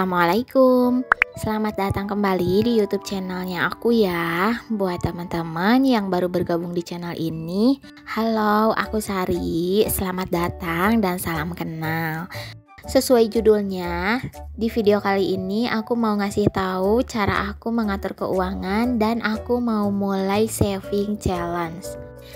Assalamualaikum. Selamat datang kembali di YouTube channelnya aku ya. Buat teman-teman yang baru bergabung di channel ini, halo, aku Sari. Selamat datang dan salam kenal. Sesuai judulnya, di video kali ini aku mau ngasih tahu cara aku mengatur keuangan dan aku mau mulai saving challenge.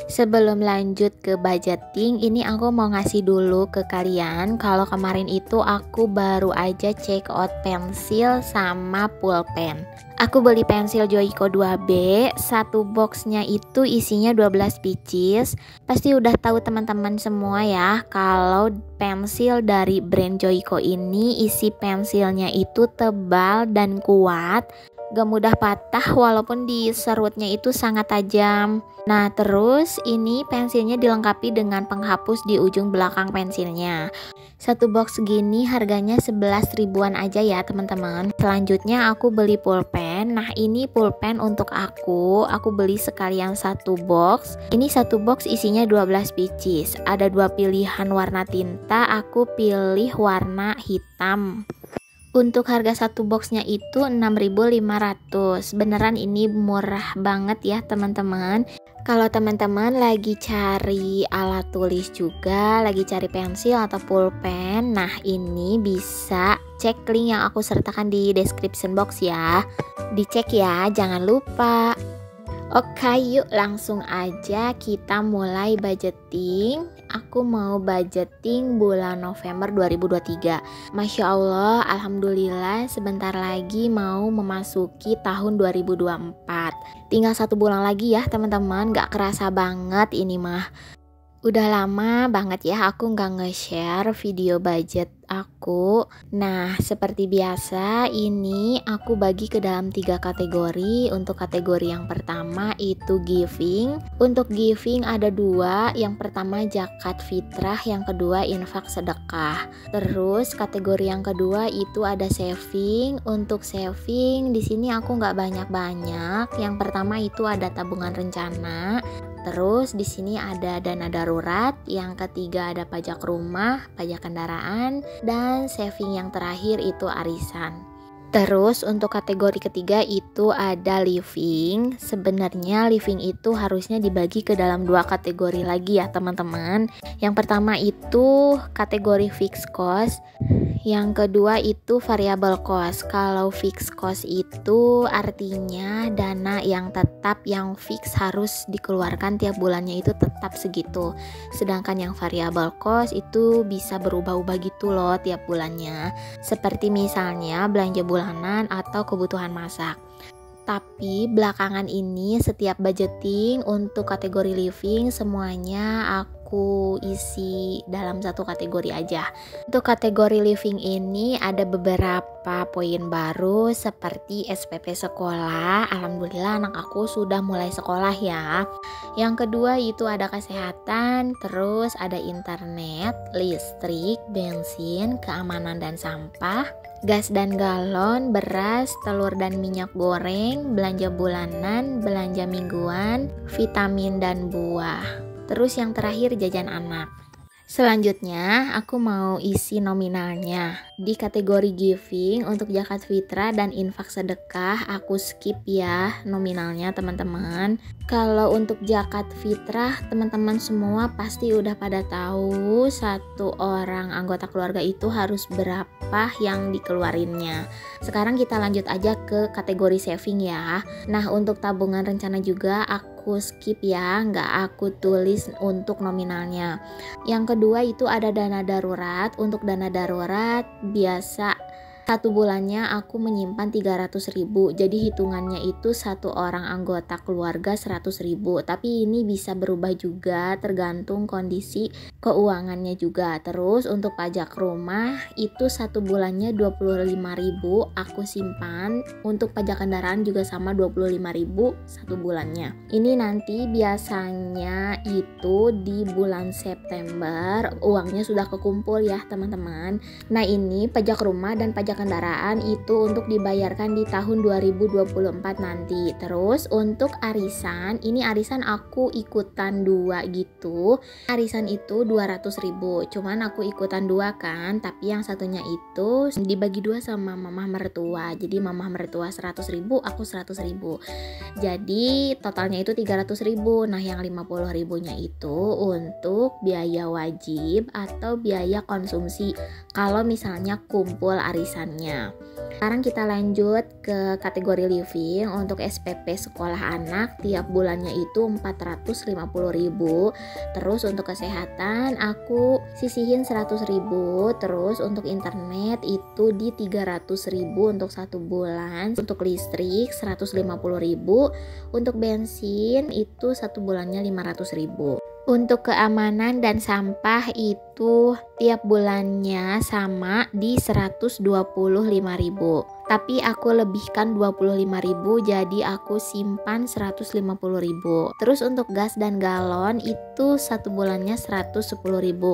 Sebelum lanjut ke budgeting, ini aku mau ngasih dulu ke kalian kalau kemarin itu aku baru aja check out pensil sama pulpen. Aku beli pensil Joico 2B, satu boxnya itu isinya 12 pieces. Pasti udah tahu teman-teman semua ya kalau pensil dari brand Joico ini isi pensilnya itu tebal dan kuat, gak mudah patah walaupun diserutnya itu sangat tajam. Nah terus ini pensilnya dilengkapi dengan penghapus di ujung belakang pensilnya. Satu box segini harganya 11 ribuan aja ya teman-teman. Selanjutnya aku beli pulpen. Nah ini pulpen untuk aku beli sekalian satu box. Ini satu box isinya 12 pieces. Ada dua pilihan warna tinta, aku pilih warna hitam. Untuk harga satu boxnya itu 6.500. Beneran ini murah banget ya teman-teman. Kalau teman-teman lagi cari alat tulis juga, lagi cari pensil atau pulpen, nah ini bisa cek link yang aku sertakan di description box ya. Dicek ya, jangan lupa. Oke, yuk langsung aja kita mulai budgeting. Aku mau budgeting bulan November 2023. Masya Allah, alhamdulillah sebentar lagi mau memasuki tahun 2024. Tinggal 1 bulan lagi ya teman-teman, gak kerasa banget ini mah. Udah lama banget ya aku nggak nge-share video budget aku. Nah seperti biasa ini aku bagi ke dalam 3 kategori. Untuk kategori yang pertama itu giving. Untuk giving ada 2. Yang pertama zakat fitrah, yang kedua infak sedekah. Terus kategori yang kedua itu ada saving. Untuk saving di sini aku nggak banyak-banyak. Yang pertama itu ada tabungan rencana. Terus di sini ada dana darurat, yang ketiga ada pajak rumah, pajak kendaraan, dan saving yang terakhir itu arisan. Terus untuk kategori ketiga itu ada living. Sebenarnya living itu harusnya dibagi ke dalam 2 kategori lagi ya teman-teman. Yang pertama itu kategori fixed cost. Yang kedua itu variable cost. Kalau fixed cost itu artinya dana yang tetap, yang fix harus dikeluarkan tiap bulannya itu tetap segitu. Sedangkan yang variable cost itu bisa berubah-ubah gitu loh tiap bulannya. Seperti misalnya belanja bulanan atau kebutuhan masak. Tapi belakangan ini setiap budgeting untuk kategori living semuanya aku isi dalam satu kategori aja. Untuk kategori living ini ada beberapa poin baru seperti SPP sekolah. Alhamdulillah anak aku sudah mulai sekolah ya. Yang kedua itu ada kesehatan, terus ada internet, listrik, bensin, keamanan dan sampah, gas dan galon, beras, telur dan minyak goreng, belanja bulanan, belanja mingguan, vitamin dan buah. Terus yang terakhir jajan anak. Selanjutnya aku mau isi nominalnya. Di kategori giving untuk zakat fitrah dan infak sedekah aku skip ya nominalnya teman-teman. Kalau untuk zakat fitrah teman-teman semua pasti udah pada tahu satu orang anggota keluarga itu harus berapa yang dikeluarinnya. Sekarang kita lanjut aja ke kategori saving ya. Nah untuk tabungan rencana juga aku skip ya, nggak aku tulis untuk nominalnya. Yang kedua itu ada dana darurat. Untuk dana darurat biasa satu bulannya aku menyimpan 300.000. Jadi hitungannya itu satu orang anggota keluarga 100.000. Tapi ini bisa berubah juga tergantung kondisi keuangannya juga. Terus untuk pajak rumah itu satu bulannya 25.000 aku simpan. Untuk pajak kendaraan juga sama 25.000 satu bulannya. Ini nanti biasanya itu di bulan September uangnya sudah kekumpul ya teman-teman. Nah ini pajak rumah dan pajak pajak kendaraan itu untuk dibayarkan di tahun 2024 nanti. Terus untuk arisan, ini arisan aku ikutan 2 gitu. Arisan itu 200.000, cuman aku ikutan 2 kan, tapi yang satunya itu dibagi 2 sama mamah mertua. Jadi mamah mertua 100.000, aku 100.000. Jadi totalnya itu 300.000. Nah yang 50.000-nya itu untuk biaya wajib atau biaya konsumsi kalau misalnya kumpul arisannya. Sekarang kita lanjut ke kategori living. Untuk SPP sekolah anak tiap bulannya itu 450.000. Terus untuk kesehatan aku sisihin 100.000. Terus untuk internet itu di 300.000 untuk 1 bulan. Untuk listrik 150.000. Untuk bensin itu 1 bulannya 500.000. Untuk keamanan dan sampah itu tiap bulannya sama di 125.000. Tapi aku lebihkan 25.000, jadi aku simpan 150.000. Terus untuk gas dan galon itu 1 bulannya 110.000,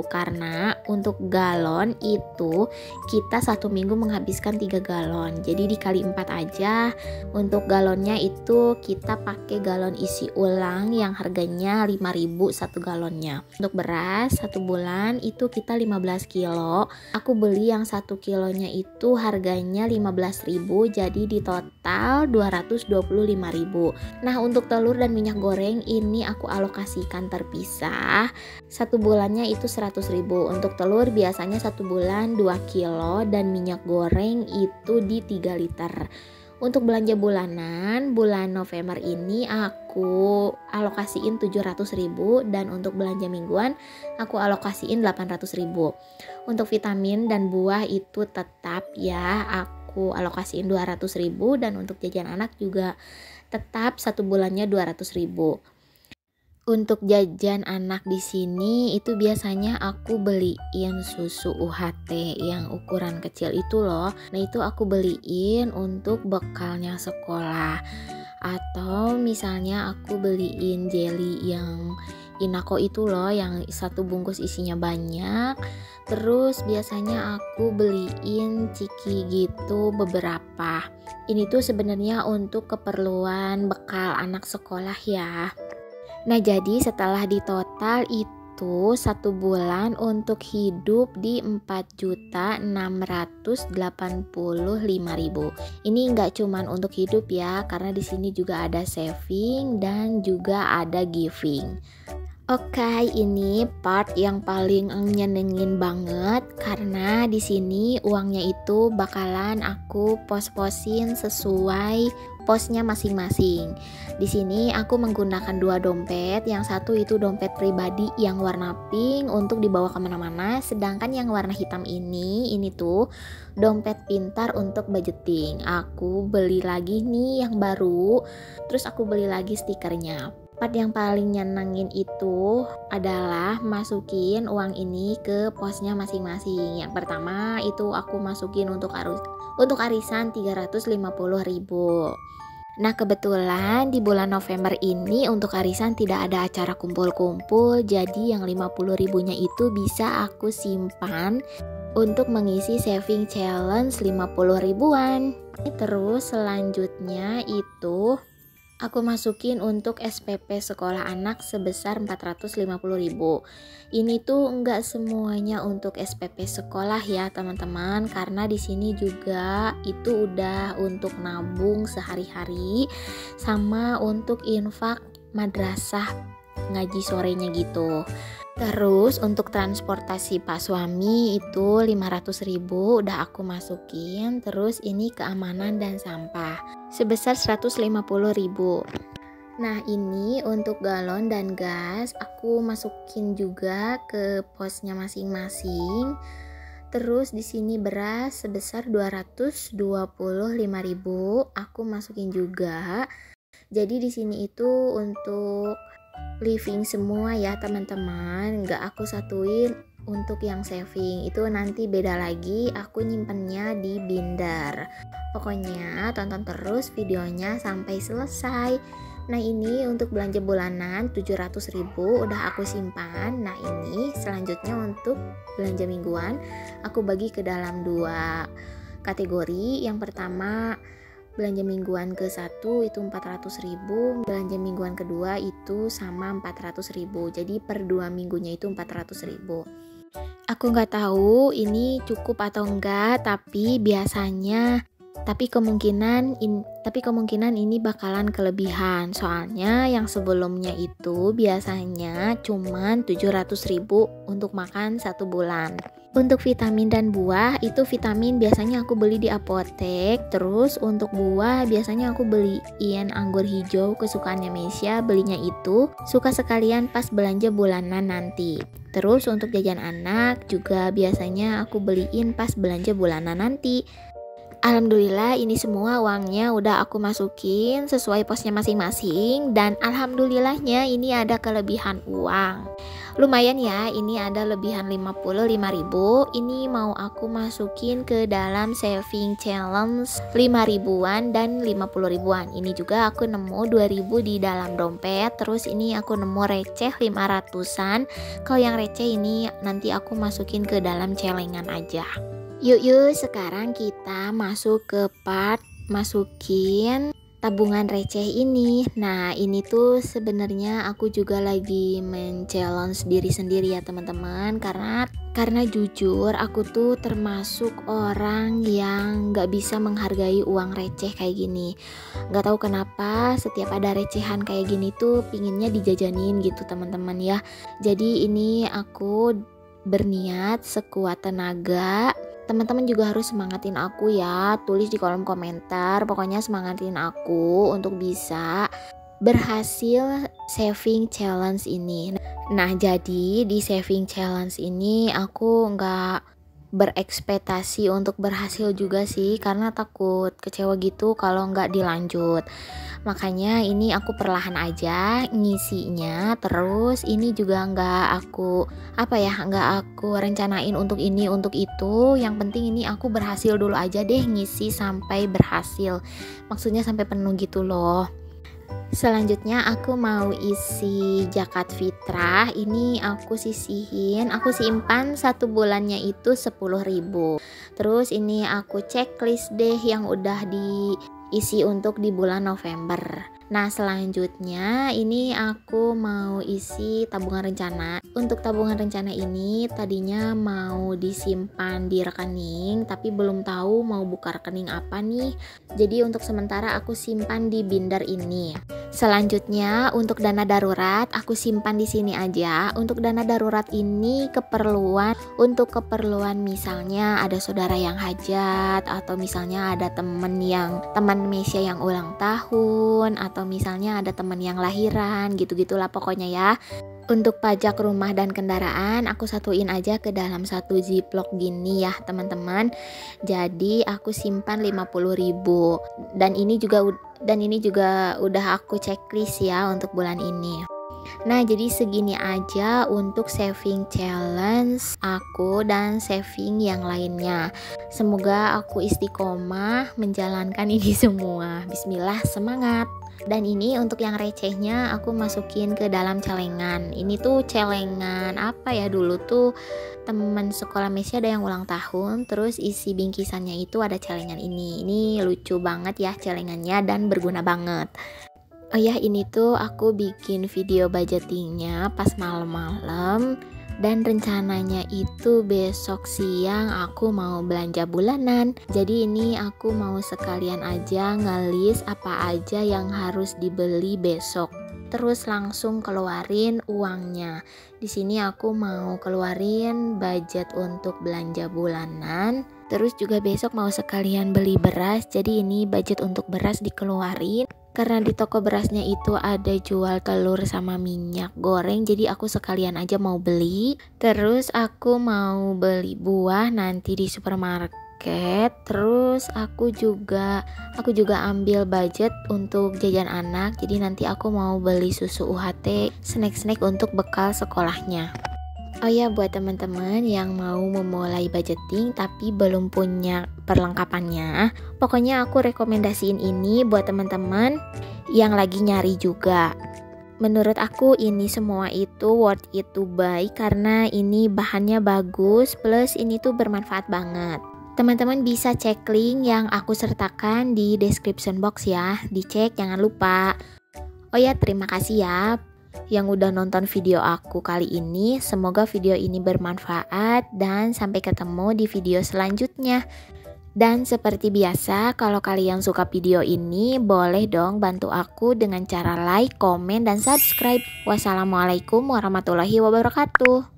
karena untuk galon itu kita 1 minggu menghabiskan 3 galon. Jadi dikali 4 aja. Untuk galonnya itu kita pakai galon isi ulang yang harganya 5.000 1 galonnya. Untuk beras 1 bulan itu kita 15 kilo. Aku beli yang 1 kilonya itu harganya 15.000, jadi di total 225.000. Nah untuk telur dan minyak goreng ini aku alokasikan terpisah. 1 bulannya itu 100.000. Untuk telur biasanya 1 bulan 2 kilo dan minyak goreng itu di 3 liter. Untuk belanja bulanan, bulan November ini aku alokasiin 700.000, dan untuk belanja mingguan aku alokasiin 800.000. Untuk vitamin dan buah itu tetap ya aku alokasiin 200.000, dan untuk jajan anak juga tetap 1 bulannya 200.000. Untuk jajan anak di sini itu biasanya aku beliin susu UHT yang ukuran kecil itu loh. Nah itu aku beliin untuk bekalnya sekolah. Atau misalnya aku beliin jelly yang Inako itu loh, yang 1 bungkus isinya banyak. Terus biasanya aku beliin ciki gitu beberapa. Ini tuh sebenarnya untuk keperluan bekal anak sekolah ya. Nah jadi setelah ditotal itu 1 bulan untuk hidup di 4.685.000. Ini nggak cuman untuk hidup ya, karena di sini juga ada saving dan juga ada giving. Oke, ini part yang paling nyenengin banget karena di sini uangnya itu bakalan aku pos-posin sesuai posnya masing-masing. Di sini aku menggunakan 2 dompet, yang satu itu dompet pribadi yang warna pink untuk dibawa kemana-mana, sedangkan yang warna hitam ini tuh dompet pintar untuk budgeting. Aku beli lagi nih yang baru, terus aku beli lagi stikernya. Part yang paling nyenengin itu adalah masukin uang ini ke posnya masing-masing. Yang pertama itu aku masukin untuk arisan 350.000. Nah kebetulan di bulan November ini untuk arisan tidak ada acara kumpul-kumpul, jadi yang 50.000-nya itu bisa aku simpan untuk mengisi saving challenge 50.000-an. Terus selanjutnya itu aku masukin untuk SPP sekolah anak sebesar 450.000. Ini tuh enggak semuanya untuk SPP sekolah ya teman-teman, karena di sini juga itu udah untuk nabung sehari-hari sama untuk infak madrasah ngaji sorenya gitu. Terus untuk transportasi Pak suami itu 500.000 udah aku masukin. Terus ini keamanan dan sampah sebesar 150.000. Nah ini untuk galon dan gas aku masukin juga ke posnya masing-masing. Terus di sini beras sebesar 225.000 aku masukin juga. Jadi di sini itu untuk living semua ya teman-teman, nggak aku satuin untuk yang saving, itu nanti beda lagi, aku nyimpennya di binder. Pokoknya tonton terus videonya sampai selesai. Nah ini untuk belanja bulanan 700.000 udah aku simpan. Nah ini selanjutnya untuk belanja mingguan aku bagi ke dalam 2. kategori. Yang pertama belanja mingguan ke-1 itu 400.000, belanja mingguan kedua itu sama 400.000. Jadi per 2 minggunya itu 400.000. Aku nggak tahu ini cukup atau enggak, tapi kemungkinan ini bakalan kelebihan. Soalnya yang sebelumnya itu biasanya cuman 700.000 untuk makan 1 bulan. Untuk vitamin dan buah, itu vitamin biasanya aku beli di apotek. Terus untuk buah biasanya aku beliin anggur hijau kesukaannya Mesya. Belinya itu suka sekalian pas belanja bulanan nanti. Terus untuk jajan anak juga biasanya aku beliin pas belanja bulanan nanti. Alhamdulillah ini semua uangnya udah aku masukin sesuai posnya masing-masing, dan alhamdulillahnya ini ada kelebihan uang. Lumayan ya, ini ada lebihan 55.000. Ini mau aku masukin ke dalam saving challenge 5.000-an dan 50.000-an. Ini juga aku nemu 2.000 di dalam dompet. Terus ini aku nemu receh 500-an. Kalau yang receh ini nanti aku masukin ke dalam celengan aja. Yuk sekarang kita masuk ke part masukin tabungan receh ini. Nah ini tuh sebenarnya aku juga lagi men-challenge diri sendiri ya teman-teman, karena jujur aku tuh termasuk orang yang gak bisa menghargai uang receh kayak gini. Gak tahu kenapa setiap ada recehan kayak gini tuh pinginnya dijajanin gitu teman-teman ya. Jadi ini aku berniat sekuat tenaga. Teman-teman juga harus semangatin aku ya, tulis di kolom komentar, pokoknya semangatin aku untuk bisa berhasil saving challenge ini. Nah jadi di saving challenge ini aku nggak berekspektasi untuk berhasil juga sih, karena takut kecewa gitu kalau nggak dilanjut. Makanya ini aku perlahan aja ngisinya. Terus ini juga nggak aku rencanain untuk ini untuk itu. Yang penting ini aku berhasil dulu aja deh ngisi sampai berhasil. Maksudnya sampai penuh gitu loh. Selanjutnya aku mau isi zakat fitrah. Ini aku sisihin, aku simpan 1 bulannya itu 10.000. Terus ini aku checklist deh yang udah diisi untuk di bulan November. Nah selanjutnya ini aku mau isi tabungan rencana. Untuk tabungan rencana ini tadinya mau disimpan di rekening, tapi belum tahu mau buka rekening apa nih. Jadi untuk sementara aku simpan di binder ini. Selanjutnya untuk dana darurat aku simpan di sini aja. Untuk dana darurat ini untuk keperluan misalnya ada saudara yang hajat, atau misalnya ada teman Mesya yang ulang tahun, atau misalnya ada teman yang lahiran, gitu-gitulah pokoknya ya. Untuk pajak rumah dan kendaraan aku satuin aja ke dalam 1 ziplock gini ya teman-teman. Jadi aku simpan 50.000. Dan ini juga udah aku checklist ya untuk bulan ini. Nah jadi segini aja untuk saving challenge aku dan saving yang lainnya. Semoga aku istiqomah menjalankan ini semua. Bismillah, semangat. Dan ini untuk yang recehnya aku masukin ke dalam celengan. Ini tuh celengan apa ya, dulu tuh teman sekolah Mesya ada yang ulang tahun, terus isi bingkisannya itu ada celengan ini. Ini lucu banget ya celengannya dan berguna banget. Oh ya, ini tuh aku bikin video budgetingnya pas malam-malam, dan rencananya itu besok siang aku mau belanja bulanan. Jadi ini aku mau sekalian aja ngelis apa aja yang harus dibeli besok, terus langsung keluarin uangnya. Di sini aku mau keluarin budget untuk belanja bulanan. Terus juga besok mau sekalian beli beras. Jadi ini budget untuk beras dikeluarin. Karena di toko berasnya itu ada jual telur sama minyak goreng, jadi aku sekalian aja mau beli. Terus aku mau beli buah nanti di supermarket. Terus aku juga ambil budget untuk jajan anak. Jadi nanti aku mau beli susu UHT, snack-snack untuk bekal sekolahnya. Oh ya, buat teman-teman yang mau memulai budgeting tapi belum punya perlengkapannya, pokoknya aku rekomendasiin ini buat teman-teman yang lagi nyari juga. Menurut aku ini semua itu worth it to buy karena ini bahannya bagus, plus ini tuh bermanfaat banget. Teman-teman bisa cek link yang aku sertakan di description box ya. Dicek jangan lupa. Oh ya, terima kasih ya yang udah nonton video aku kali ini. Semoga video ini bermanfaat dan sampai ketemu di video selanjutnya. Dan seperti biasa, kalau kalian suka video ini, boleh dong bantu aku dengan cara like, komen, dan subscribe. Wassalamualaikum warahmatullahi wabarakatuh.